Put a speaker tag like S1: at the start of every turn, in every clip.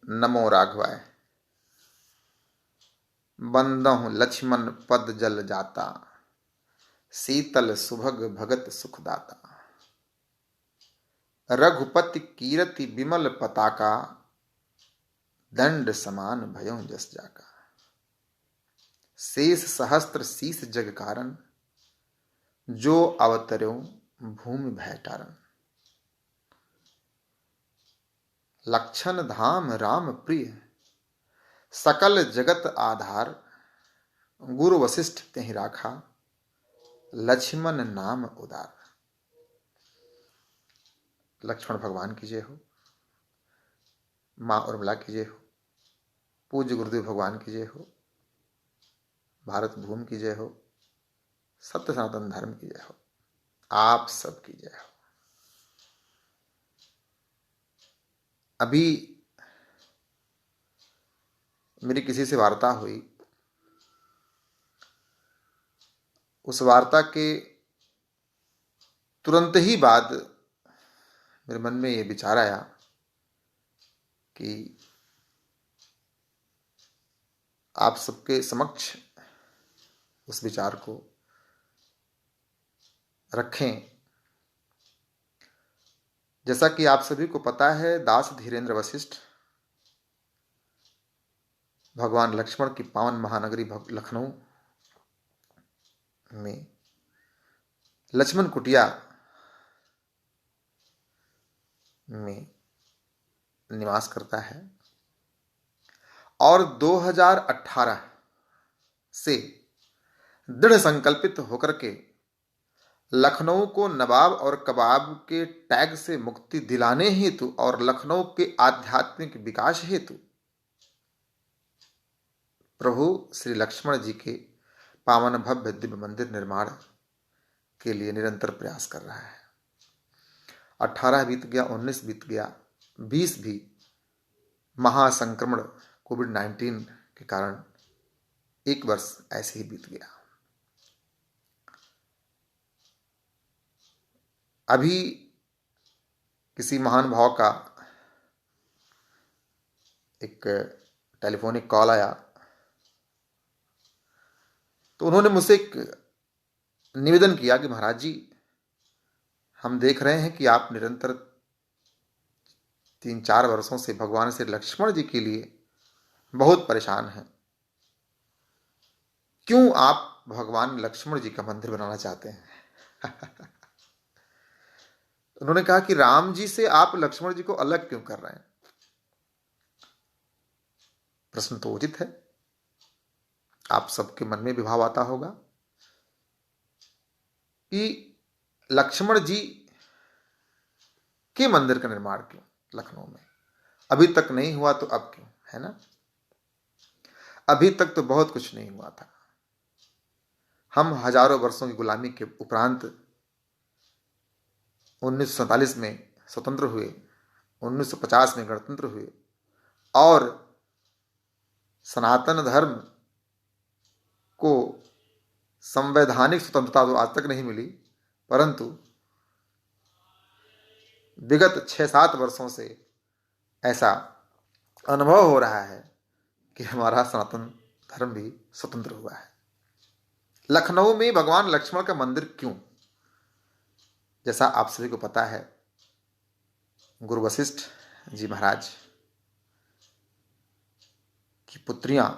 S1: नमो राघवाय। बंदहु लक्ष्मण पद जल जाता, शीतल सुभग भगत सुखदाता। रघुपति कीरति विमल पताका, दंड समान भयों जस जाका। शेष सहस्त्र शीस जग कारण, जो अवतर्यो भूमि भय टारन। लक्षण धाम राम प्रिय, सकल जगत आधार। गुरु वशिष्ठ त्यहि राखा, लक्ष्मण नाम उदार। लक्ष्मण भगवान की जय हो, मां उर्मिला की जय हो, पूज्य गुरुदेव भगवान की जय हो, भारत भूमि की जय हो, सत्य सनातन धर्म की जय हो, आप सबकी जय हो। अभी मेरी किसी से वार्ता हुई। उस वार्ता के तुरंत ही बाद मेरे मन में ये विचार आया कि आप सबके समक्ष उस विचार को रखें। जैसा कि आप सभी को पता है, दास धीरेन्द्र वशिष्ठ भगवान लक्ष्मण की पावन महानगरी लखनऊ में लक्ष्मण कुटिया में निवास करता है और 2018 से दृढ़ संकल्पित होकर के लखनऊ को नवाब और कबाब के टैग से मुक्ति दिलाने हेतु और लखनऊ के आध्यात्मिक विकास हेतु प्रभु श्री लक्ष्मण जी के पावन भव्य दिव्य मंदिर निर्माण के लिए निरंतर प्रयास कर रहा है। 18 बीत गया, 19 बीत गया, 20 भी महासंक्रमण कोविड-19 के कारण 1 वर्ष ऐसे ही बीत गया। अभी किसी महान भाव का एक टेलीफोनिक कॉल आया, तो उन्होंने मुझसे एक निवेदन किया कि महाराज जी, हम देख रहे हैं कि आप निरंतर 3-4 वर्षों से भगवान श्री लक्ष्मण जी के लिए बहुत परेशान हैं। क्यों आप भगवान लक्ष्मण जी का मंदिर बनाना चाहते हैं? उन्होंने कहा कि राम जी से आप लक्ष्मण जी को अलग क्यों कर रहे हैं? प्रश्न तो उचित है। आप सबके मन में विभाव आता होगा कि लक्ष्मण जी के मंदिर का निर्माण क्यों लखनऊ में? अभी तक नहीं हुआ तो अब क्यों, है ना? अभी तक तो बहुत कुछ नहीं हुआ था। हम हजारों वर्षों की गुलामी के उपरांत 1947 में स्वतंत्र हुए, 1950 में गणतंत्र हुए और सनातन धर्म को संवैधानिक स्वतंत्रता तो आज तक नहीं मिली, परंतु विगत 6-7 वर्षों से ऐसा अनुभव हो रहा है कि हमारा सनातन धर्म भी स्वतंत्र हुआ है। लखनऊ में भगवान लक्ष्मण का मंदिर क्यों? जैसा आप सभी को पता है, गुरु वशिष्ठ जी महाराज की पुत्रियां,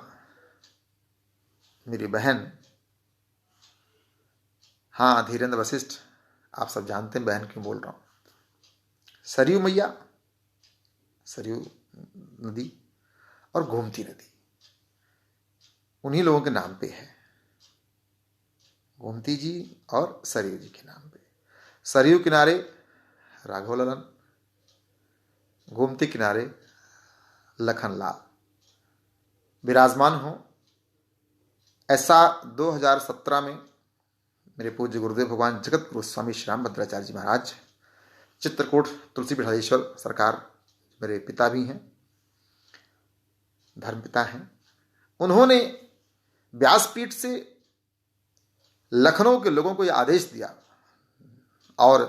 S1: मेरी बहन, हाँ धीरेन्द्र वशिष्ठ, आप सब जानते हैं बहन क्यों बोल रहा हूं, सरयू मैया, सरयू नदी और गोमती नदी, उन्हीं लोगों के नाम पे है। गोमती जी और सरयू जी के नाम पे। सरयू किनारे राघव ललन, गोमती किनारे लखनलाल विराजमान हो, ऐसा 2017 में मेरे पूज्य गुरुदेव भगवान जगत गुरु स्वामी श्री राम भद्राचार्य जी महाराज, चित्रकूट तुलसी पीठाधीश्वर सरकार, मेरे पिता भी हैं, धर्म पिता हैं, उन्होंने व्यासपीठ से लखनऊ के लोगों को यह आदेश दिया और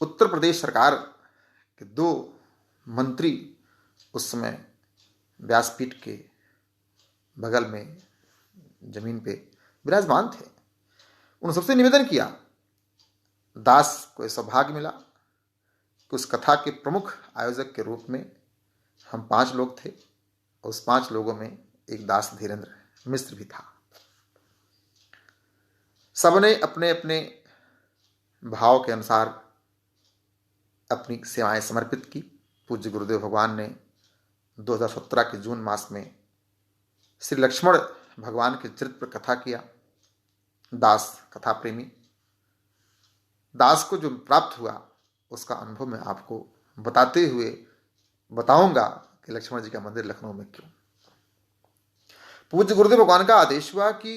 S1: उत्तर प्रदेश सरकार के 2 मंत्री उस समय व्यासपीठ के बगल में जमीन पे विराजमान थे। उन्होंने सबसे निवेदन किया। दास को सौभाग्य मिला कि उस कथा के प्रमुख आयोजक के रूप में हम 5 लोग थे। उस 5 लोगों में एक दास धीरेन्द्र मिश्र भी था। सबने अपने अपने भाव के अनुसार अपनी सेवाएं समर्पित की। पूज्य गुरुदेव भगवान ने 2017 के जून मास में श्री लक्ष्मण भगवान के चरित्र पर कथा किया। दास कथा प्रेमी, दास को जो प्राप्त हुआ उसका अनुभव मैं आपको बताते हुए बताऊंगा कि लक्ष्मण जी का मंदिर लखनऊ में क्यों। पूज्य गुरुदेव भगवान का आदेश हुआ कि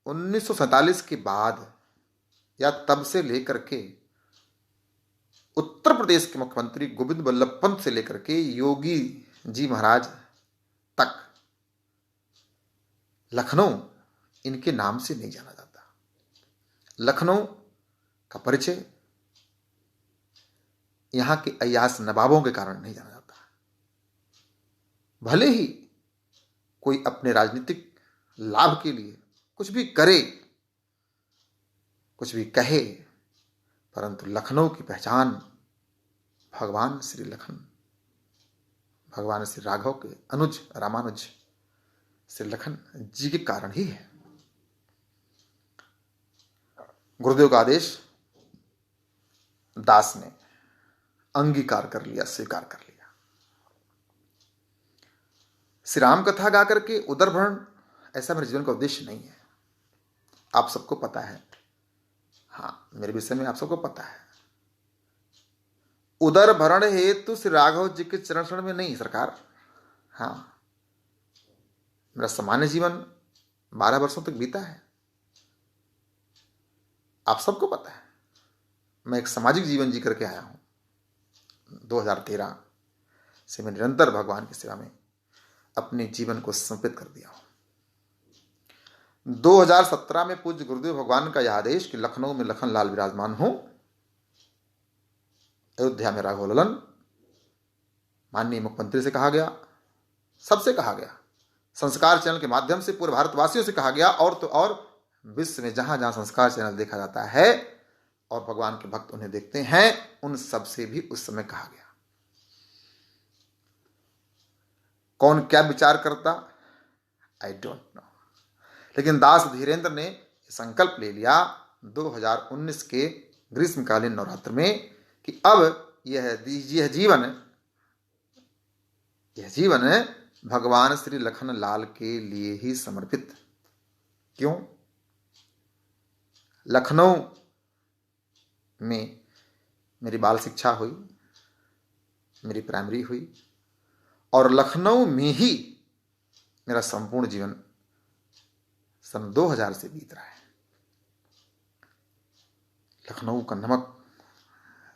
S1: 1947 के बाद या तब से लेकर के उत्तर प्रदेश के मुख्यमंत्री गोविंद बल्लभ पंत से लेकर के योगी जी महाराज तक लखनऊ इनके नाम से नहीं जाना जाता। लखनऊ का परिचय यहां के अय्याश नवाबों के कारण नहीं जाना जाता। भले ही कोई अपने राजनीतिक लाभ के लिए कुछ भी करे, कुछ भी कहे, परंतु लखनऊ की पहचान भगवान श्री लखन, भगवान श्री राघव के अनुज रामानुज श्री लखन जी के कारण ही है। गुरुदेव का आदेश दास ने अंगीकार कर लिया, स्वीकार कर लिया। श्री राम कथा गा करके उदर भरण ऐसा मेरे जीवन का उद्देश्य नहीं है। आप सबको पता है, हाँ, मेरे विषय में आप सबको पता है। उदर भरण हेतु श्री राघव जी के चरण शरण में नहीं सरकार। हाँ, मेरा सामान्य जीवन 12 वर्षों तक बीता है। आप सबको पता है मैं एक सामाजिक जीवन जी करके आया हूं। 2013 से मैं निरंतर भगवान की सेवा में अपने जीवन को समर्पित कर दिया हूं। 2017 में पूज्य गुरुदेव भगवान का यह आदेश कि लखनऊ में लखन लाल विराजमान हूं, अयोध्या में राघव ललन, माननीय मुख्यमंत्री से कहा गया, सबसे कहा गया, संस्कार चैनल के माध्यम से पूरे भारतवासियों से कहा गया, और तो और विश्व में जहां जहां संस्कार चैनल देखा जाता है और भगवान के भक्त उन्हें देखते हैं, उन सब से भी उस समय कहा गया। कौन क्या विचार करता, आई डोंट नो, लेकिन दास धीरेन्द्र ने संकल्प ले लिया 2019 के ग्रीष्मकालीन नवरात्र में कि अब यह जीवन भगवान श्री लखन लाल के लिए ही समर्पित। क्यों? लखनऊ में मेरी बाल शिक्षा हुई, मेरी प्राइमरी हुई, और लखनऊ में ही मेरा संपूर्ण जीवन सन 2000 से बीत रहा है। लखनऊ का नमक,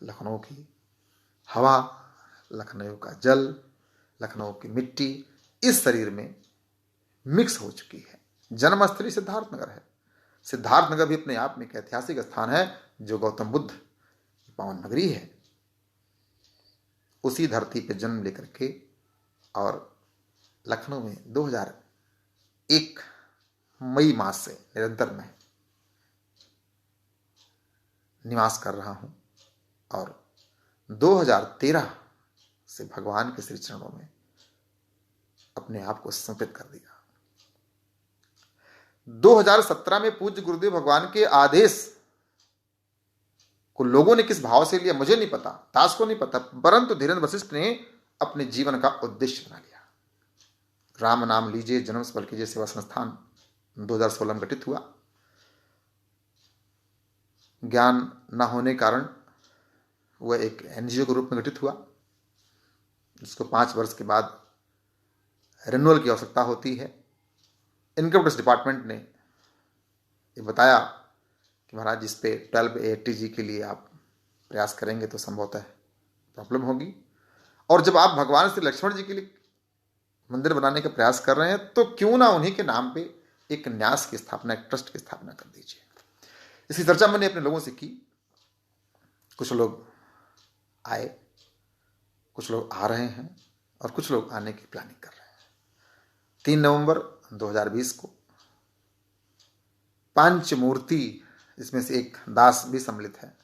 S1: लखनऊ की हवा, लखनऊ का जल, लखनऊ की मिट्टी इस शरीर में मिक्स हो चुकी है। जन्मस्थली सिद्धार्थनगर है। सिद्धार्थनगर भी अपने आप में एक ऐतिहासिक स्थान है जो गौतम बुद्ध की पावन नगरी है। उसी धरती पे जन्म लेकर के और लखनऊ में 2001 मई मास से निरंतर मैं निवास कर रहा हूं और 2013 से भगवान के श्री चरणों में अपने आप को समर्पित कर दिया। 2017 में पूज्य गुरुदेव भगवान के आदेश को लोगों ने किस भाव से लिया मुझे नहीं पता, दास को नहीं पता, परंतु धीरेन्द्र वशिष्ठ ने अपने जीवन का उद्देश्य बना लिया। राम नाम लीजिए, जन्म सफल कीजिए सेवा संस्थान 2016 में गठित हुआ। ज्ञान न होने कारण वह एक एनजीओ के रूप में गठित हुआ, जिसको 5 वर्ष के बाद रिन्यूअल की आवश्यकता होती है। इनकम टैक्स डिपार्टमेंट ने ये बताया कि महाराज इस पे 12 AATG के लिए आप प्रयास करेंगे तो संभवतः प्रॉब्लम होगी, और जब आप भगवान श्री लक्ष्मण जी के लिए मंदिर बनाने का प्रयास कर रहे हैं तो क्यों ना उन्हीं के नाम पे एक न्यास की स्थापना, एक ट्रस्ट की स्थापना कर दीजिए। इसकी चर्चा मैंने अपने लोगों से की। कुछ लोग आए, कुछ लोग आ रहे हैं, और कुछ लोग आने की प्लानिंग कर रहे हैं। 3 नवंबर 2020 को पंचमूर्ति, इसमें से एक दास भी सम्मिलित है,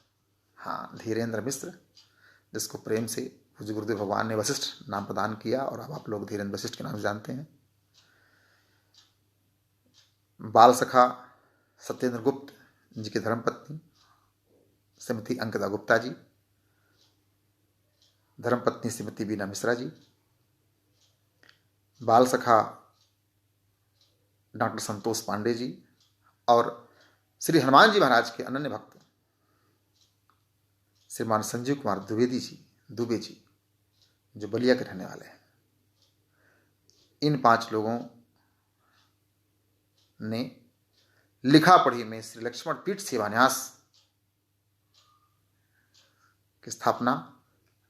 S1: हाँ, धीरेन्द्र मिश्र, जिसको प्रेम से पूज्य गुरुदेव भगवान ने वशिष्ठ नाम प्रदान किया और अब आप लोग धीरेन्द्र वशिष्ठ के नाम से जानते हैं। बाल सखा सत्येंद्र गुप्त जी की धर्मपत्नी श्रीमती अंकिता गुप्ता जी, धर्मपत्नी श्रीमती बीना मिश्रा जी, बाल सखा डॉक्टर संतोष पांडे जी और श्री हनुमान जी महाराज के अनन्य भक्त श्रीमान संजीव कुमार दुबे जी, जो बलिया के रहने वाले हैं। इन 5 लोगों ने लिखा पढ़ी में श्री लक्ष्मण पीठ सेवान्यास की स्थापना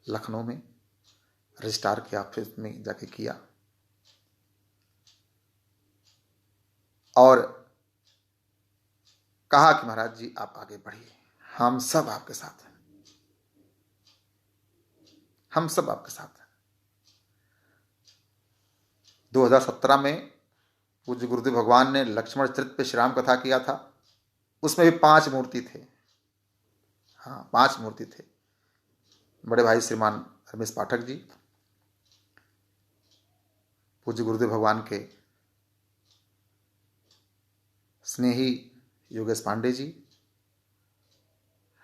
S1: लखनऊ में रजिस्ट्रार के ऑफिस में जाके किया और कहा कि महाराज जी आप आगे बढ़िए, हम सब आपके साथ हैं, हम सब आपके साथ हैं। 2017 में पूज्य गुरुदेव भगवान ने लक्ष्मण चरित्र पे श्री राम कथा किया था, उसमें भी 5 मूर्ति थे, हाँ 5 मूर्ति थे। बड़े भाई श्रीमान रमेश पाठक जी, पूज्य गुरुदेव भगवान के स्नेही योगेश पांडे जी,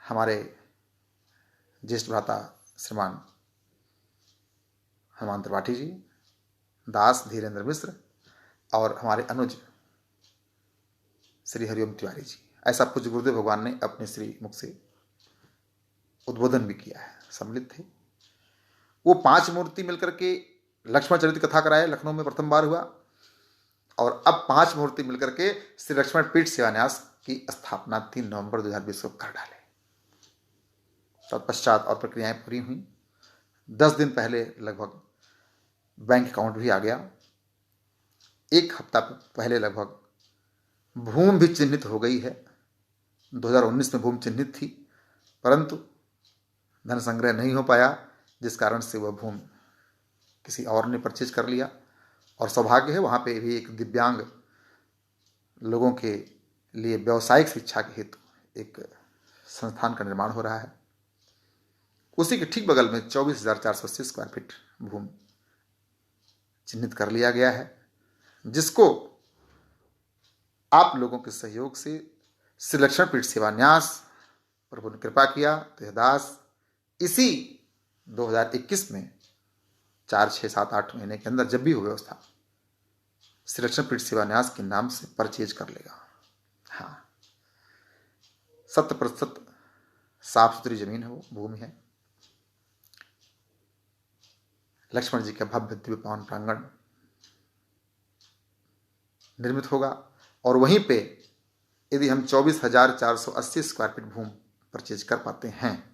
S1: हमारे ज्येष्ठ भ्राता श्रीमान हनुमान त्रिपाठी जी, दास धीरेन्द्र मिश्र और हमारे अनुज श्री हरिओम तिवारी जी। ऐसा पूज्य गुरुदेव भगवान ने अपने श्री मुख से उद्बोधन भी किया है, सम्मिलित थे। वो 5 मूर्ति मिलकर के लक्ष्मण चरित्र कथा कराए, लखनऊ में प्रथम बार हुआ और अब 5 मूर्ति मिलकर के श्री लक्ष्मण पीठ सेवान्यास की स्थापना 3 नवंबर 2020 को कर डाले। तत्पश्चात और प्रक्रियाएं पूरी हुई। 10 दिन पहले लगभग बैंक अकाउंट भी आ गया। 1 हफ्ता पहले लगभग भूमि भी चिन्हित हो गई है। 2019 में भूमि चिन्हित थी, परंतु धन संग्रह नहीं हो पाया, जिस कारण से वह भूमि किसी और ने परचेज कर लिया। और सौभाग्य है वहाँ पे भी एक दिव्यांग लोगों के लिए व्यावसायिक शिक्षा के हेतु एक संस्थान का निर्माण हो रहा है। उसी के ठीक बगल में 24,480 स्क्वायर फीट भूमि चिन्हित कर लिया गया है, जिसको आप लोगों के सहयोग से श्री लक्ष्मण पीठ सेवान्यास प्रभु ने कृपा किया तो यह दास इसी 2021 में 4, 6, 7, 8 महीने के अंदर जब भी हो व्यवस्था श्री लक्ष्मण पीठ सेवान्यास के नाम से परचेज कर लेगा। हाँ, 100% साफ सुथरी जमीन है, वो भूमि है। लक्ष्मण जी का भव्य दिव्य पावन प्रांगण निर्मित होगा और वहीं पे यदि हम 24,480 स्क्वायर फीट भूमि परचेज कर पाते हैं,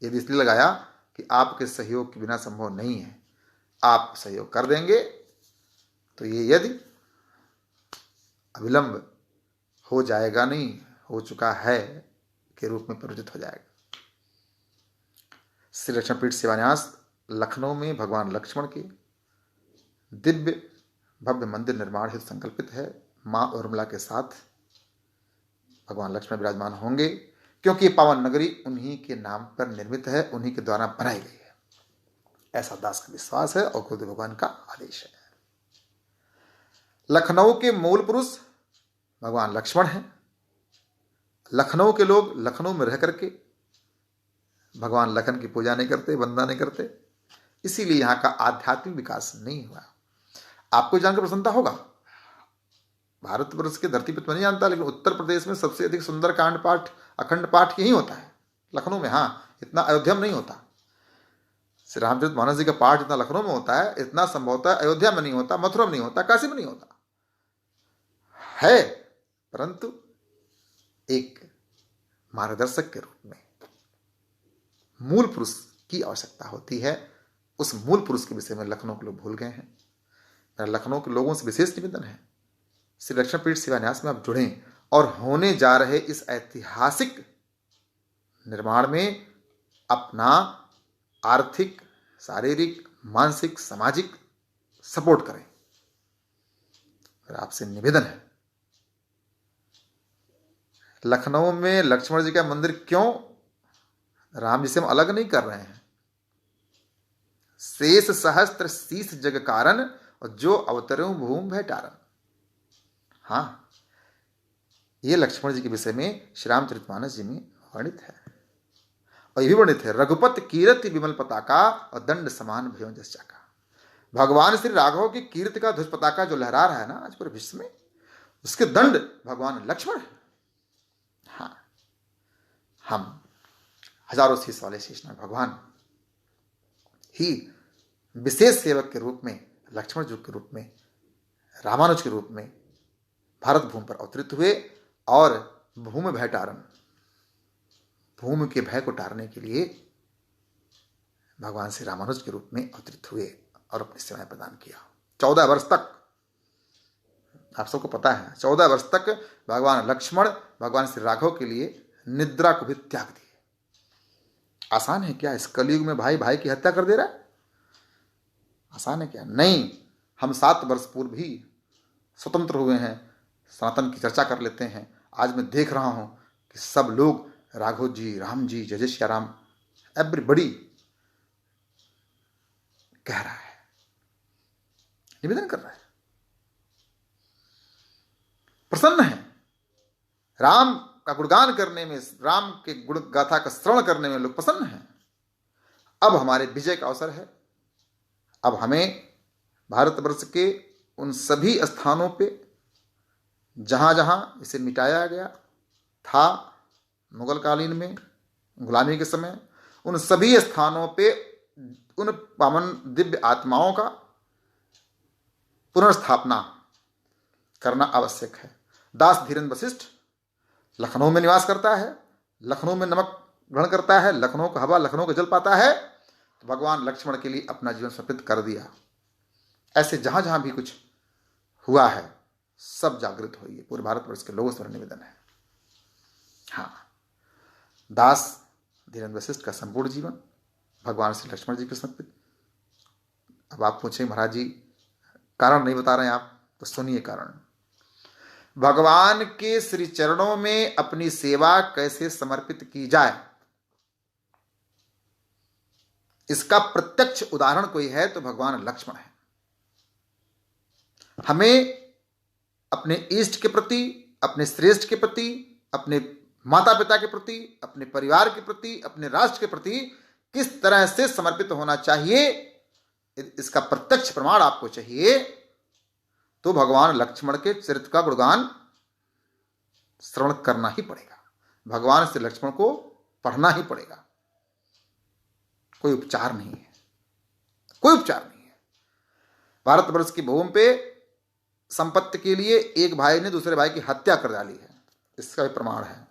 S1: यदि इसलिए लगाया कि आपके सहयोग के बिना संभव नहीं है, आप सहयोग कर देंगे तो ये यदि अविलंब हो जाएगा, नहीं हो चुका है के रूप में परिवर्तित हो जाएगा। श्री लक्ष्मण पीठ सेवान्यास लखनऊ में भगवान लक्ष्मण के दिव्य भव्य मंदिर निर्माण हेतु संकल्पित है। मां उर्मिला के साथ भगवान लक्ष्मण विराजमान होंगे, क्योंकि पावन नगरी उन्हीं के नाम पर निर्मित है, उन्हीं के द्वारा बनाई गई है, ऐसा दास का विश्वास है और गुरुदेव भगवान का आदेश है। लखनऊ के मूल पुरुष भगवान लक्ष्मण हैं। लखनऊ के लोग लखनऊ में रह करके भगवान लखन की पूजा नहीं करते, वंदना नहीं करते, इसीलिए यहां का आध्यात्मिक विकास नहीं हुआ। आपको जानकर प्रसन्नता होगा, भारतवर्ष की धरती पर तो नहीं जानता, लेकिन उत्तर प्रदेश में सबसे अधिक सुंदर कांड पाठ, अखंड पाठ यही होता है लखनऊ में। हाँ, इतना अयोध्या में नहीं होता। श्री रामचरित मानस जी का पाठ जितना लखनऊ में होता है, इतना संभवतः अयोध्या में नहीं होता, मथुरा में नहीं होता, काशी में नहीं होता है। परंतु एक मार्गदर्शक के रूप में मूल पुरुष की आवश्यकता होती है। उस मूल पुरुष के विषय में लखनऊ के लोग भूल गए हैं। मेरा लखनऊ के लोगों से विशेष निवेदन है, श्री लक्ष्मण पीठ शिवान्यास में आप जुड़ें और होने जा रहे इस ऐतिहासिक निर्माण में अपना आर्थिक, शारीरिक, मानसिक सामाजिक सपोर्ट करें। और आपसे निवेदन है, लखनऊ में लक्ष्मण जी का मंदिर क्यों राम जी से हम अलग नहीं कर रहे हैं। शेष सहस्त्र शीस जग कारण और जो अवतरो भूमि भैटारन। हाँ, ये लक्ष्मण जी के विषय में श्री रामचरितमानस जी में वर्णित है। और यह भी वर्णित है, रघुपति कीर्ति विमल पताका और दंड समान भयो जस चाका। भगवान श्री राघव की कीर्ति का ध्वज पताका जो लहरा रहा है ना आज पूरे विश्व में, उसके दंड भगवान लक्ष्मण है। हाँ, हम हजारों शीश वाले शेषनाग भगवान ही विशेष सेवक के रूप में, लक्ष्मण जी के रूप में, रामानुज के रूप में भारत भूमि पर अवतरित हुए और भूमि भयटारन, भूमि के भय को टारने के लिए भगवान श्री रामानुज के रूप में अवतरित हुए और अपनी सेवाएं प्रदान किया। 14 वर्ष तक, आप सबको पता है, 14 वर्ष तक भगवान लक्ष्मण भगवान श्री राघव के लिए निद्रा को भी त्याग दिए। आसान है क्या इस कलयुग में भाई भाई की हत्या कर दे रहा है? आसान है क्या? नहीं। हम 7 वर्ष पूर्व भी स्वतंत्र हुए हैं, सनातन की चर्चा कर लेते हैं। आज मैं देख रहा हूं कि सब लोग राघव जी, राम जी, जय जय श्री राम, एवरीबडी कह रहा है, निवेदन कर रहा है, प्रसन्न है। राम का गुणगान करने में, राम के गुण गाथा का श्रवण करने में लोग प्रसन्न हैं। अब हमारे विजय का अवसर है। अब हमें भारतवर्ष के उन सभी स्थानों पे जहां जहां इसे मिटाया गया था मुगल कालीन में, गुलामी के समय, उन सभी स्थानों पे उन पावन दिव्य आत्माओं का पुनर्स्थापना करना आवश्यक है। दास धीरेन्द्र वशिष्ठ लखनऊ में निवास करता है, लखनऊ में नमक ग्रहण करता है, लखनऊ का हवा, लखनऊ का जल पाता है, तो भगवान लक्ष्मण के लिए अपना जीवन समर्पित कर दिया। ऐसे जहां जहां भी कुछ हुआ है सब जागृत होइए। पूरे भारतवर्ष के लोगों से निवेदन है। हाँ, दास धीरेन्द्र वशिष्ठ का संपूर्ण जीवन भगवान श्री लक्ष्मण जी को समर्पित। अब आप पूछें महाराज जी कारण नहीं बता रहे हैं आप, तो सुनिए कारण। भगवान के श्री चरणों में अपनी सेवा कैसे समर्पित की जाए, इसका प्रत्यक्ष उदाहरण कोई है तो भगवान लक्ष्मण है। हमें अपने इष्ट के प्रति, अपने श्रेष्ठ के प्रति, अपने माता पिता के प्रति, अपने परिवार के प्रति, अपने राष्ट्र के प्रति किस तरह से समर्पित होना चाहिए, इसका प्रत्यक्ष प्रमाण आपको चाहिए तो भगवान लक्ष्मण के चरित्र का गुणगान श्रवण करना ही पड़ेगा। भगवान से लक्ष्मण को पढ़ना ही पड़ेगा। कोई उपचार नहीं है, कोई उपचार नहीं है। भारतवर्ष की भूमि पे संपत्ति के लिए एक भाई ने दूसरे भाई की हत्या कर डाली है, इसका भी प्रमाण है।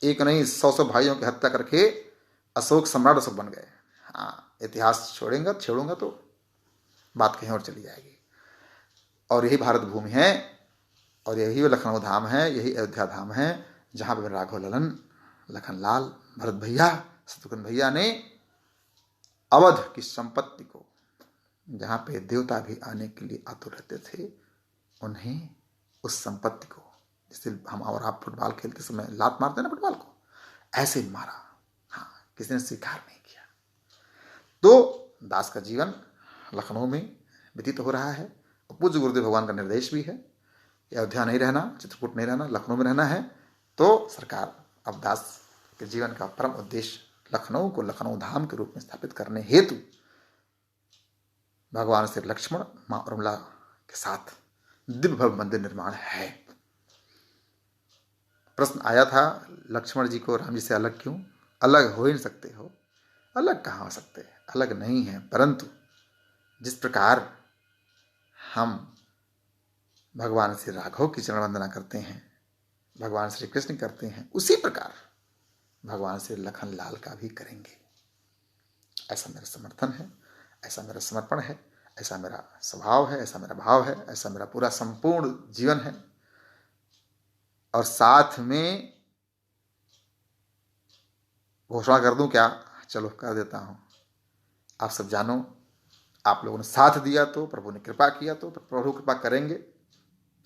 S1: एक नहीं 100 भाइयों की हत्या करके अशोक सम्राट अशोक बन गए। हाँ, इतिहास छोड़ूंगा तो बात कहीं और चली जाएगी। और यही भारत भूमि है और यही लखनऊ धाम है, यही अयोध्या धाम है जहां पर राघव ललन, लखनलाल, भरत भैया, शत्रुघ्न भैया ने अवध की संपत्ति को, जहां पे देवता भी आने के लिए आतुर रहते थे, उन्हें उस संपत्ति को, जैसे हम और आप फुटबॉल खेलते समय लात मारते हैं ना फुटबॉल को, ऐसे मारा। हाँ, किसी ने स्वीकार नहीं किया। तो दास का जीवन लखनऊ में व्यतीत हो रहा है। पूज्य गुरुदेव भगवान का निर्देश भी है, अयोध्या नहीं रहना, चित्रकूट नहीं रहना, लखनऊ में रहना है। तो सरकार अब दास के जीवन का परम उद्देश्य लखनऊ को लखनऊ धाम के रूप में स्थापित करने हेतु भगवान श्री लक्ष्मण मां उर्मिला के साथ दिव्य भव्य मंदिर निर्माण है। प्रश्न आया था लक्ष्मण जी को राम जी से अलग क्यों? अलग हो ही नहीं सकते हो। अलग कहाँ हो सकते, अलग नहीं है, परंतु जिस प्रकार हम भगवान श्री राघव की चरण वंदना करते हैं, भगवान श्री कृष्ण करते हैं, उसी प्रकार भगवान श्री लखन लाल का भी करेंगे। ऐसा मेरा समर्थन है, ऐसा मेरा समर्पण है, ऐसा मेरा स्वभाव है, ऐसा मेरा भाव है, ऐसा मेरा पूरा संपूर्ण जीवन है। और साथ में घोषणा कर दूं क्या? चलो कर देता हूं। आप सब जानो आप लोगों ने साथ दिया तो प्रभु ने कृपा किया, तो प्रभु कृपा करेंगे।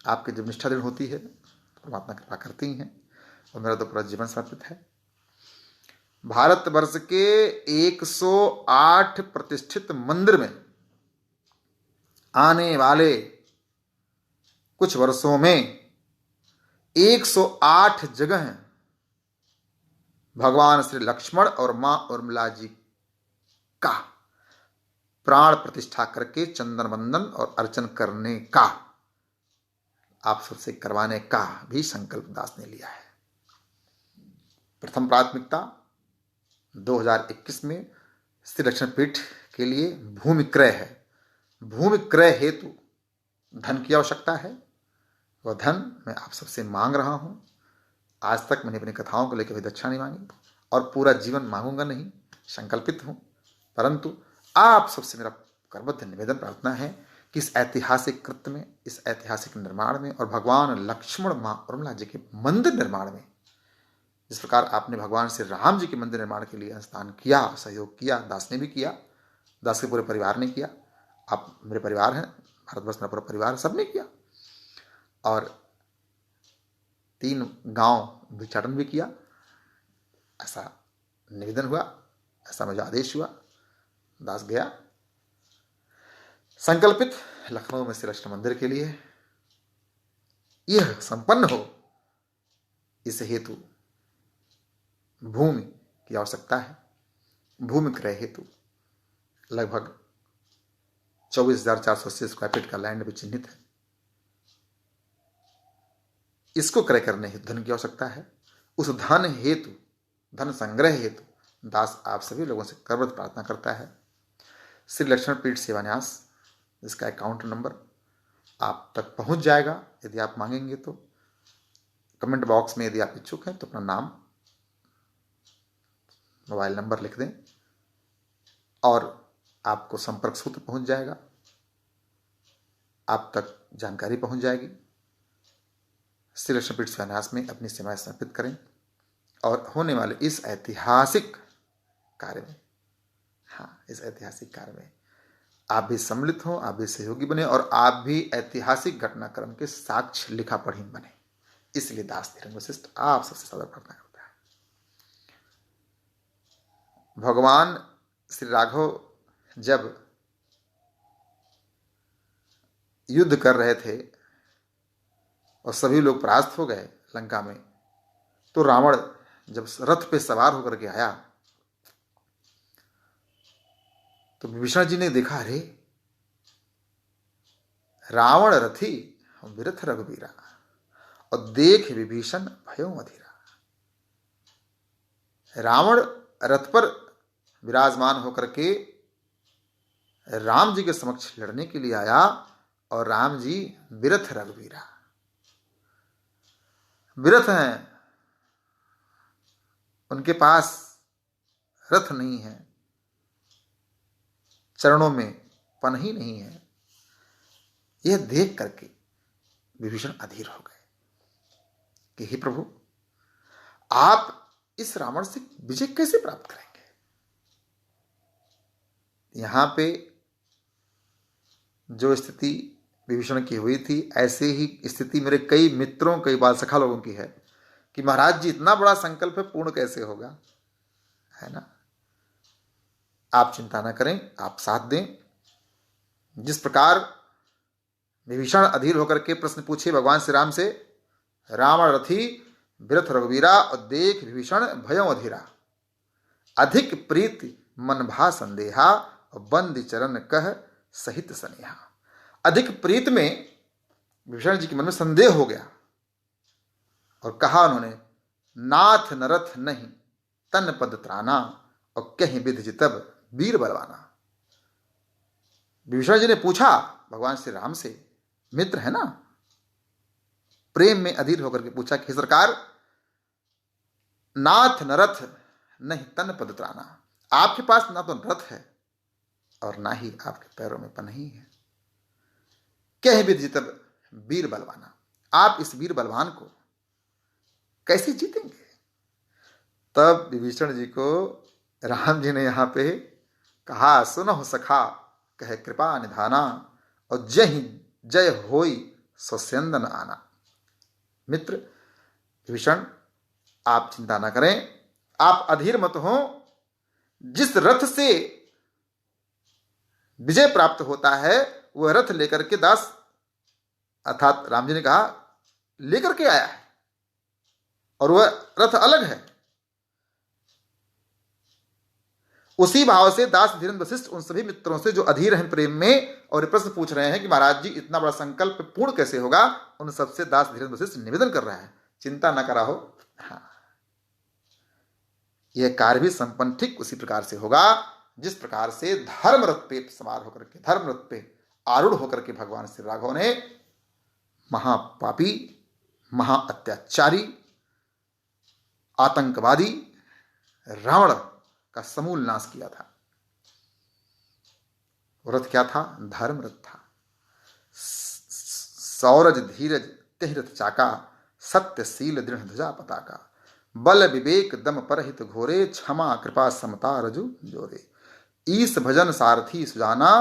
S1: आपकी जब निष्ठा दृढ़ होती है तो परमात्मा कृपा करती हैं, और मेरा तो पूरा जीवन समर्पित है। भारतवर्ष के 108 प्रतिष्ठित मंदिर में आने वाले कुछ वर्षों में 108 जगह भगवान श्री लक्ष्मण और मां उर्मिला जी का प्राण प्रतिष्ठा करके चंदन वंदन और अर्चन करने का, आप सबसे करवाने का भी संकल्प दास ने लिया है। प्रथम प्राथमिकता 2021 में श्री लक्ष्मण पीठ के लिए भूमि क्रय है। भूमि क्रय हेतु धन की आवश्यकता है, वह धन मैं आप सबसे मांग रहा हूं। आज तक मैंने अपनी कथाओं को लेकर कोई दक्षिणा नहीं मांगी और पूरा जीवन मांगूंगा नहीं, संकल्पित हूं। परंतु आप सबसे मेरा करबद्ध निवेदन प्रार्थना है कि इस ऐतिहासिक कृत्य में, इस ऐतिहासिक निर्माण में और भगवान लक्ष्मण मां उर्मिला जी के मंदिर निर्माण में, जिस प्रकार आपने भगवान श्री राम जी के मंदिर निर्माण के लिए अनुष्ठान किया, सहयोग किया, दास ने भी किया, दास के पूरे परिवार ने किया, आप मेरे परिवार हैं, भारतवर्ष मेरा पूरा परिवार, सबने किया, और 3 गांव भिक्षाटन भी किया, ऐसा निवेदन हुआ, ऐसा मुझे आदेश हुआ। दास गया संकल्पित लखनऊ में श्री लक्ष्मण मंदिर के लिए। यह संपन्न हो, इस हेतु भूमि की आवश्यकता है। भूमि क्रय हेतु लगभग 24,480 स्क्वायर फीट का लैंड भी चिन्हित है। इसको क्रय करने हेतु धन की आवश्यकता है। उस धन हेतु, धन संग्रह हेतु दास आप सभी लोगों से करबद्ध प्रार्थना करता है। श्री लक्ष्मण पीठ सेवान्यास, जिसका अकाउंट नंबर आप तक पहुंच जाएगा यदि आप मांगेंगे तो। कमेंट बॉक्स में यदि आप इच्छुक हैं तो अपना नाम, मोबाइल नंबर लिख दें और आपको संपर्क सूत्र पहुंच जाएगा, आप तक जानकारी पहुंच जाएगी। श्री लक्ष्मण पीठ सेवान्यास में अपनी सेवाएं समर्पित करें और होने वाले इस ऐतिहासिक कार्य में, हाँ, इस ऐतिहासिक कार्य में आप भी सम्मिलित हों, आप भी सहयोगी बने और आप भी ऐतिहासिक घटनाक्रम के साक्ष्य लिखा पढ़ी बने। इसलिए दास धीरज वशिष्ठ आप सबसे सादर प्रार्थना करता है। भगवान श्री राघव जब युद्ध कर रहे थे और सभी लोग परास्त हो गए लंका में, तो रावण जब रथ पे सवार होकर के आया तो विभीषण जी ने देखा, अरे रावण रथी विरथ रघुबीरा, और देख विभीषण भयो अधीरा। रावण रथ पर विराजमान होकर के राम जी के समक्ष लड़ने के लिए आया और राम जी विरथ रघुबीरा, विरथ हैं, उनके पास रथ नहीं है, चरणों में पन ही नहीं है। यह देख करके विभीषण अधीर हो गए कि हे प्रभु, आप इस रावण से विजय कैसे प्राप्त करेंगे। यहां पे जो स्थिति विभीषण की हुई थी, ऐसे ही स्थिति मेरे कई मित्रों, कई बाल सखा लोगों की है कि महाराज जी इतना बड़ा संकल्प है, पूर्ण कैसे होगा, है ना। आप चिंता ना करें, आप साथ दें। जिस प्रकार विभीषण अधीर होकर के प्रश्न पूछे भगवान श्री राम से, रावण रथी विरथ रघुवीरा और देख विभीषण भयों अधीरा, अधिक प्रीति मन भा संदेहा और बंदी चरण कह सहित सनेहा। अधिक प्रीत में विभीषण जी के मन में संदेह हो गया और कहा उन्होंने, नाथ नरथ नहीं तन पद त्राना और कहीं विधि जितब वीर बलवाना। विभीषण जी ने पूछा भगवान श्री राम से, मित्र है ना, प्रेम में अधीर होकर के पूछा कि सरकार, नाथ नरथ नहीं तन पद त्राना, आपके पास ना तो रथ है और ना ही आपके पैरों में पनही है, कह विधि जितब वीर बलवाना, आप इस वीर बलवान को कैसे जीतेंगे। तब विभीषण जी को राम जी ने यहां पे कहा, सुनो सखा कहे कृपा निधाना, और जय ही जय होई स्वस्यंदन आना। मित्र विभीषण, आप चिंता न करें, आप अधीर मत हो। जिस रथ से विजय प्राप्त होता है वह रथ लेकर के दास, अर्थात राम जी ने कहा, लेकर के आया है, और वह रथ अलग है। उसी भाव से दास धीरेन्द्र वशिष्ठ उन सभी मित्रों से जो अधीर हैं प्रेम में और प्रश्न पूछ रहे हैं कि महाराज जी इतना बड़ा संकल्प पूर्ण कैसे होगा, उन सबसे दास धीरेन्द्र वशिष्ठ निवेदन कर रहा है, चिंता न करा हो। हाँ, यह कार्य भी संपन्न ठीक उसी प्रकार से होगा जिस प्रकार से धर्म रथ पे सवार होकर के, धर्म रथ पे आरूढ़ होकर के भगवान श्री राघव ने महापापी, महाअत्याचारी, आतंकवादी रावण का समूल नाश किया था। रथ क्या था? धर्म रथ था। सौरज धीरज तेहरथ चाका, सत्यशील दृढ़ ध्वजा पताका, बल विवेक दम परहित घोरे, क्षमा कृपा समता रजु जोरे, ईस भजन सारथी सुजाना,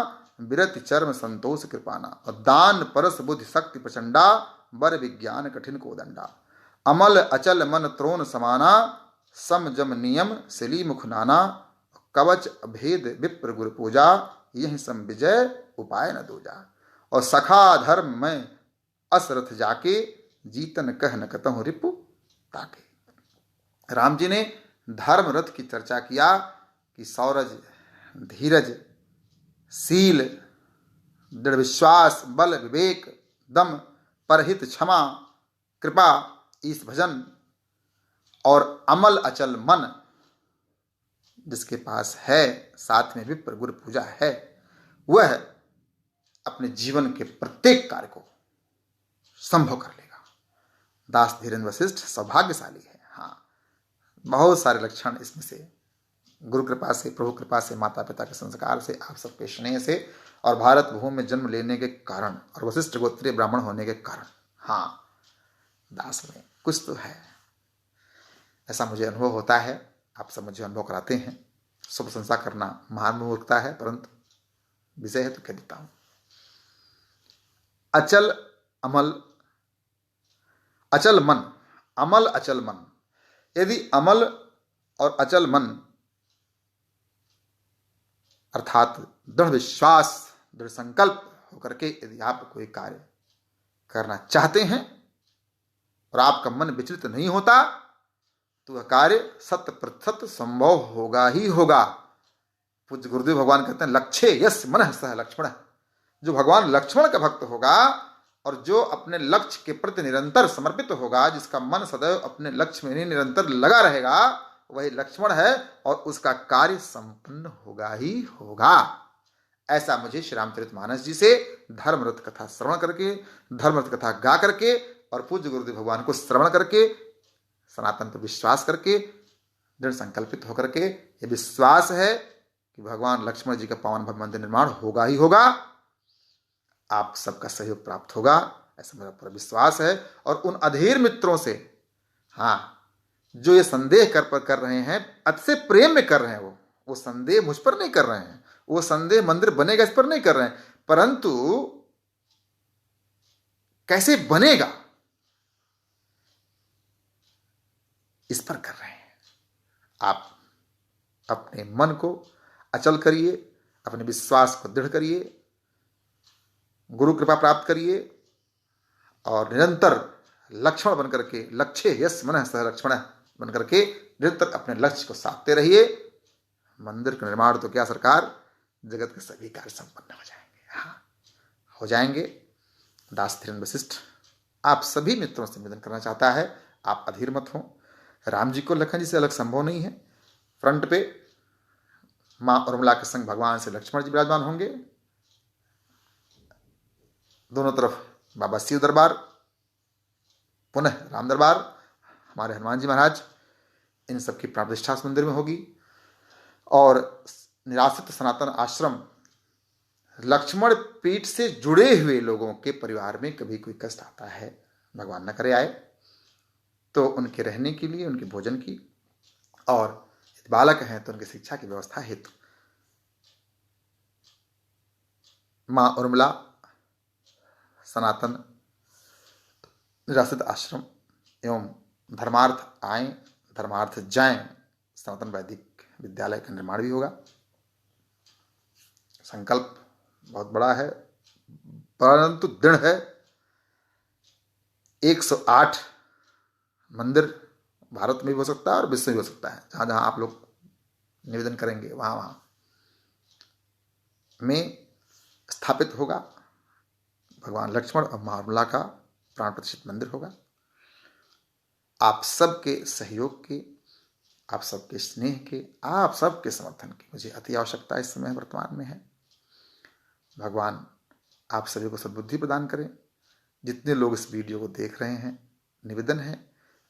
S1: विरति चर्म संतोष कृपाना, और दान परस बुद्धि शक्ति प्रचंडा, बर विज्ञान कठिन को दंडा, अमल अचल मन त्रोण समाना, सम जम नियम सिली मुख नाना, कवच भेद विप्र गुरु पूजा, यही सम विजय उपाय न दूजा, और सखा धर्म में असरथ जाके, जीतन कह न कतहु रिपु ताके। राम जी ने धर्म रथ की चर्चा किया कि सौरज, धीरज, शील, दृढ़ विश्वास, बल, विवेक, दम, परहित, क्षमा, कृपा, ईश भजन और अमल अचल मन जिसके पास है, साथ में विप्र गुरु पूजा है, वह अपने जीवन के प्रत्येक कार्य को संभव कर लेगा। दास धीरेन्द्र वशिष्ठ सौभाग्यशाली है। हाँ, बहुत सारे लक्षण इसमें से, गुरु कृपा से, प्रभु कृपा से, माता पिता के संस्कार से, आप सबके स्नेह से, और भारत भूमि में जन्म लेने के कारण, और वशिष्ठ गोत्रीय ब्राह्मण होने के कारण, हाँ, दास में कुछ तो है, ऐसा मुझे अनुभव होता है। आप सब मुझे अनुभव कराते हैं। शुभ प्रशंसा करना महान मूर्खता है, परंतु विषय है तो कह देता हूं। अचल अमल, अचल मन, अमल अचल मन। यदि अमल और अचल मन अर्थात दृढ़ विश्वास, दृढ़ संकल्प होकर के यदि आप कोई कार्य करना चाहते हैं और आपका मन विचलित नहीं होता, तो वह कार्य 100% संभव होगा ही होगा। पूज्य गुरुदेव भगवान कहते हैं, लक्ष्य यस मनः सह लक्ष्मण। जो भगवान लक्ष्मण का भक्त होगा और जो अपने लक्ष्य के प्रति निरंतर समर्पित होगा, जिसका मन सदैव अपने लक्ष्य में निरंतर लगा रहेगा, वही लक्ष्मण है और उसका कार्य संपन्न होगा ही होगा। ऐसा मुझे श्री रामचरितमानस जी से धर्मरथ कथा श्रवण करके, धर्मरथ कथा गा करके और पूज्य गुरुदेव भगवान को श्रवण करके, सनातन पर विश्वास करके, दृढ़ संकल्पित होकर के ये विश्वास है कि भगवान लक्ष्मण जी का पावन भव्य मंदिर निर्माण होगा ही होगा, आप सबका सहयोग प्राप्त होगा, ऐसा मेरा पूरा विश्वास है। और उन अधीर मित्रों से, हाँ, जो ये संदेह कर रहे हैं, अतिशय प्रेम में कर रहे हैं, वो संदेह मुझ पर नहीं कर रहे हैं, वो संदेह मंदिर बनेगा इस पर नहीं कर रहे हैं, परंतु कैसे बनेगा इस पर कर रहे हैं। आप अपने मन को अचल करिए, अपने विश्वास को दृढ़ करिए, गुरु कृपा प्राप्त करिए और निरंतर लक्ष्मण बनकर के, लक्ष्य यस मनः सह लक्ष्मण बनकर के निरंतर अपने लक्ष्य को साधते रहिए। मंदिर का निर्माण तो क्या सरकार, जगत के सभी कार्य संपन्न हो जाएंगे। हाँ, हो जाएंगे। दास धीरेन्द्र वशिष्ठ आप सभी मित्रों से निवेदन करना चाहता है, आप अधीर मत हो। राम जी को लखन जी से अलग संभव नहीं है। फ्रंट पे मां उर्मिला के संग भगवान से लक्ष्मण जी विराजमान होंगे, दोनों तरफ बाबा शिव दरबार, पुनः राम दरबार, हमारे हनुमान जी महाराज, इन सबकी प्राण प्रतिष्ठा इस मंदिर में होगी। और निराश्रित सनातन आश्रम, लक्ष्मण पीठ से जुड़े हुए लोगों के परिवार में कभी कोई कष्ट आता है, भगवान न करे आए, तो उनके रहने के लिए, उनके भोजन की, और बालक हैं तो उनकी शिक्षा की व्यवस्था हेतु माँ उर्मिला सनातन निराश्रित आश्रम एवं धर्मार्थ आय धर्मार्थ जाएं सनातन वैदिक विद्यालय का निर्माण भी होगा। संकल्प बहुत बड़ा है परंतु दृढ़ है। 108 मंदिर भारत में भी हो सकता है और विश्व में भी हो सकता है। जहां जहां आप लोग निवेदन करेंगे वहां वहां में स्थापित होगा। भगवान लक्ष्मण और मां उर्मिला का प्राण प्रतिष्ठित मंदिर होगा। आप सबके सहयोग के, आप सबके स्नेह के, आप सबके समर्थन की मुझे अति आवश्यकता इस समय वर्तमान में है। भगवान आप सभी को सद्बुद्धि प्रदान करें। जितने लोग इस वीडियो को देख रहे हैं, निवेदन है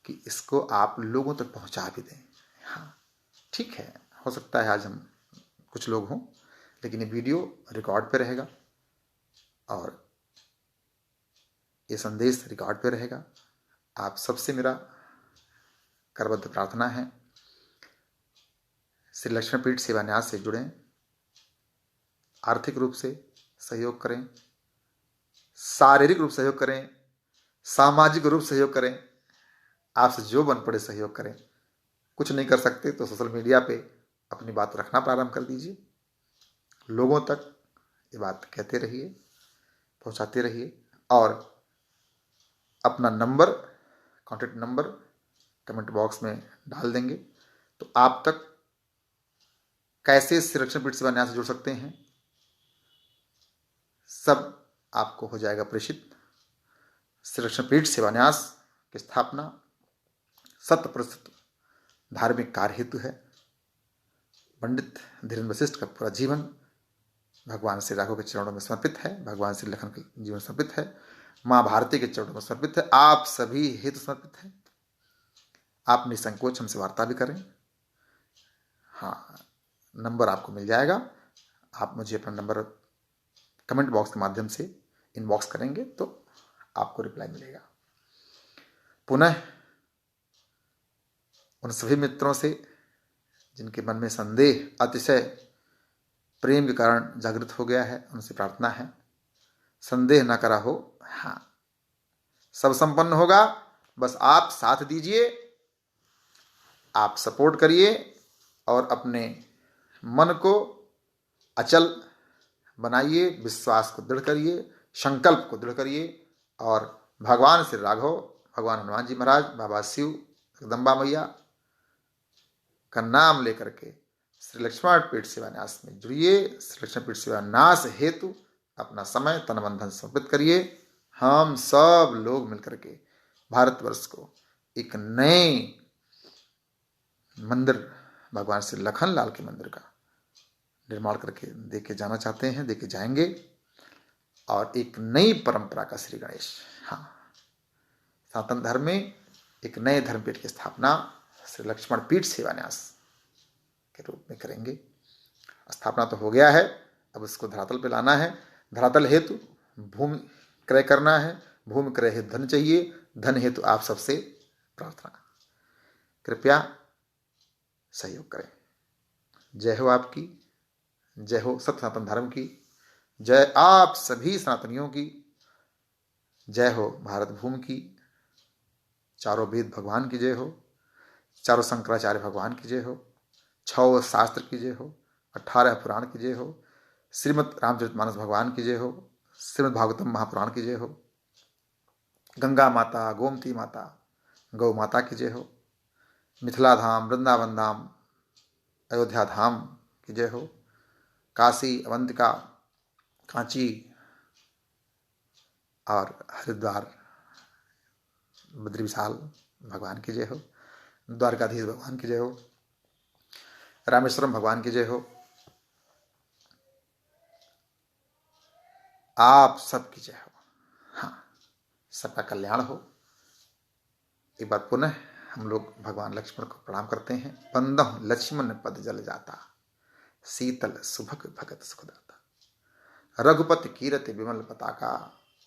S1: कि इसको आप लोगों तक पहुंचा भी दें। हाँ ठीक है, हो सकता है आज हम कुछ लोग हों, लेकिन ये वीडियो रिकॉर्ड पे रहेगा और ये संदेश रिकॉर्ड पे रहेगा। आप सबसे मेरा करबद्ध प्रार्थना है, श्री लक्ष्मणपीठ सेवा न्यास से जुड़ें, आर्थिक रूप से सहयोग करें, शारीरिक रूप से सहयोग करें, सामाजिक रूप से सहयोग करें, आपसे जो बन पड़े सहयोग करें। कुछ नहीं कर सकते तो सोशल मीडिया पे अपनी बात रखना प्रारंभ कर दीजिए। लोगों तक ये बात कहते रहिए, पहुंचाते रहिए और अपना number, contact number comment box में डाल देंगे तो आप तक कैसे श्री लक्ष्मणपीठ सेवा न्यास से जुड़ सकते हैं सब आपको हो जाएगा प्रेषित। श्री लक्ष्मणपीठ सेवा न्यास की स्थापना 100% धार्मिक कार्य हेतु है। पंडित धीरेन्द्र वशिष्ठ का पूरा जीवन भगवान श्री राघव के चरणों में समर्पित है, भगवान श्री लखन के जीवन समर्पित है, माँ भारती के चरणों में समर्पित है, आप सभी हेतु समर्पित है। आप निसंकोच हमसे वार्ता भी करें। हाँ, नंबर आपको मिल जाएगा। आप मुझे अपना नंबर कमेंट बॉक्स के माध्यम से इनबॉक्स करेंगे तो आपको रिप्लाई मिलेगा। पुनः उन सभी मित्रों से जिनके मन में संदेह अतिशय प्रेम के कारण जागृत हो गया है, उनसे प्रार्थना है संदेह न करा हो। हाँ, सब संपन्न होगा, बस आप साथ दीजिए, आप सपोर्ट करिए और अपने मन को अचल बनाइए, विश्वास को दृढ़ करिए, संकल्प को दृढ़ करिए और भगवान श्री राघव, भगवान हनुमान जी महाराज, बाबा शिव, जगदम्बा मैया का नाम लेकर के श्री लक्ष्मणपीठ सेवा न्यास में जुड़िए। श्री लक्ष्मणपीठ सेवा न्यास हेतु अपना समय तन मन धन समर्पित करिए। हम सब लोग मिलकर के भारतवर्ष को एक नए मंदिर, भगवान श्री लखन लाल के मंदिर का निर्माण करके देके जाना चाहते हैं, देके जाएंगे और एक नई परंपरा का श्री गणेश, हाँ, सनातन धर्म में एक नए धर्मपीठ की स्थापना श्री लक्ष्मणपीठ सेवा न्यास के रूप में करेंगे। स्थापना तो हो गया है, अब उसको धरातल पे लाना है। धरातल हेतु भूमि क्रय करना है, भूमि क्रय हेतु धन चाहिए, धन हेतु आप सबसे प्रार्थना, कृपया सहयोग करें। जय हो आपकी, जय हो सत्य सनातन धर्म की, जय आप सभी सनातनियों की, जय हो भारत भूमि की, चारों वेद भगवान की जय हो, चारों शंकराचार्य भगवान की जय हो, 6 शास्त्र की जय हो, 18 पुराण की जय हो, श्रीमद् रामचरितमानस भगवान की जय हो, श्रीमद् भागवतम महापुराण की जय हो, गंगा माता, गोमती माता, गौ माता की जय हो, मिथिला धाम, वृंदावन धाम, अयोध्या धाम की जय हो, काशी, अवंतिका, कांची और हरिद्वार, बद्री विशाल भगवान की जय हो, द्वारकाधीश भगवान की जय हो, रामेश्वरम भगवान की जय हो, आप सबकी जय हो। हाँ, सबका कल्याण हो। एक बार पुनः हम लोग भगवान लक्ष्मण को प्रणाम करते हैं। बंदह लक्ष्मण पद जल जाता, शीतल सुभग भगत सुखदाता, रघुपति कीरति विमल पताका,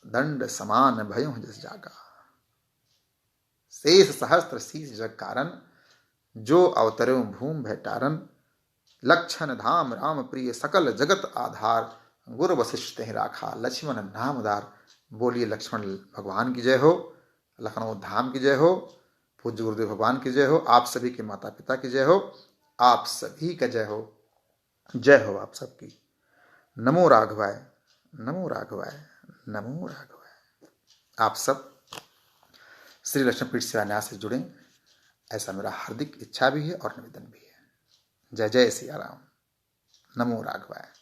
S1: दंड समान भयो जस जागा, शेष सहस्त्र शीस जग कारण, जो अवतरो भूम भेटारन, लक्षण धाम राम प्रिय सकल जगत आधार, गुरु वशिष्ठ तेहि राखा, लक्ष्मण नाम उदार। बोलिए लक्ष्मण भगवान की जय हो, लखनऊ धाम की जय हो, पूज्य गुरुदेव भगवान की जय हो, आप सभी के माता पिता की जय हो, आप सभी का जय हो, जय हो आप सबकी। नमो राघवाय, नमो राघवाय, नमो राघवाय। आप सब श्री लक्ष्मणपीठ सेवा न्यास से जुड़ें, ऐसा मेरा हार्दिक इच्छा भी है और निवेदन भी है। जय जय सिया राम, नमो राघवाय।